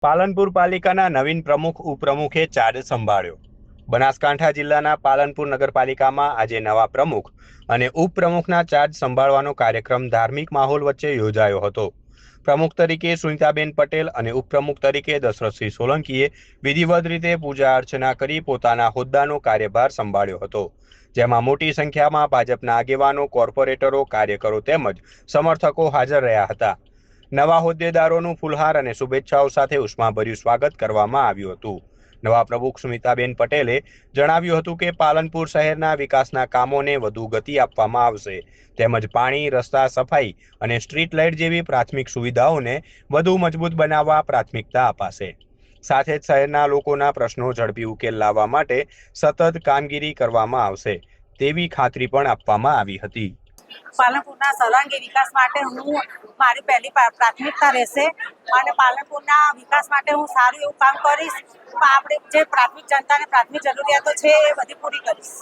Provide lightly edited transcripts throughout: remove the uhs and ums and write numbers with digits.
પાલનપુર પાલિકાના નવીન પ્રમુખ ઉપપ્રમુખે ચાર્જ સંભાળ્યો. બનાસકાંઠા જિલ્લાના પાલનપુર નગરપાલિકામાં આજે નવા પ્રમુખ અને ઉપપ્રમુખના ચાર્જ સંભાળવાનો કાર્યક્રમ ધાર્મિક માહોલ વચ્ચે યોજાયો હતો. પ્રમુખ તરીકે સુનિતાબેન પટેલ અને ઉપપ્રમુખ તરીકે દશરથસિંહ સોલંકીએ વિધિવત રીતે પૂજા અર્ચના કરી પોતાના હોદ્દાનો કાર્યભાર સંભાળ્યો હતો. જેમાં મોટી સંખ્યામાં ભાજપના આગેવાનો, કોર્પોરેટરો, કાર્યકરો તેમજ સમર્થકો હાજર રહ્યા હતા. નવા હોદ્દેદારોનું ફુલહાર અને શુભેચ્છાઓ સાથે ઉષ્માભર્યું સ્વાગત કરવામાં આવ્યું હતું. નવા પ્રમુખ સુમિતાબેન પટેલે જણાવ્યું હતું કે પાલનપુર શહેરના વિકાસના કામોને વધુ ગતિ આપવામાં આવશે તેમજ પાણી, રસ્તા, સફાઈ અને સ્ટ્રીટ લાઇટ જેવી પ્રાથમિક સુવિધાઓને વધુ મજબૂત બનાવવા પ્રાથમિકતા અપાશે. સાથે જ શહેરના લોકોના પ્રશ્નો ઝડપી ઉકેલ લાવવા માટે સતત કામગીરી કરવામાં આવશે તેવી ખાતરી પણ આપવામાં આવી હતી. પાલનપુરના સર્વાંગી વિકાસ માટે મારી પહેલી પ્રાથમિકતા રહેશે અને પાલનપુરના વિકાસ માટે હું સારું એવું કામ કરીશ. આપણે જે પ્રાથમિક જનતાને પ્રાથમિક જરૂરિયાતો છે એ બધી પૂરી કરીશ.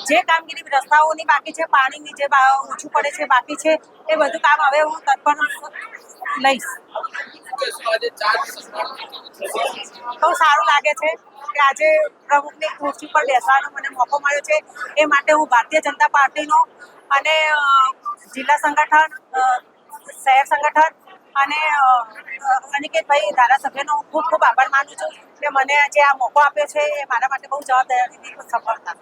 જે કામગીરી રસ્તાઓની બાકી છે, પાણીની જે ઓછું પડે છે બાકી છે, એ બધું કામ હવે હું તત્પર લઈશ. બહુ સારું લાગે છે કે આજે પ્રમુખની ખુરશી પર બેસવાનો મને મોકો મળ્યો છે. એ માટે હું ભારતીય જનતા પાર્ટીનો અને જિલ્લા સંગઠન, શહેર સંગઠન અને અનિકેતભાઈ ધારાસભ્યનો ખૂબ ખૂબ આભાર માનું છું કે મને જે આ મોકો આપ્યો છે એ મારા માટે બહુ જવાબદારીની સફળતા.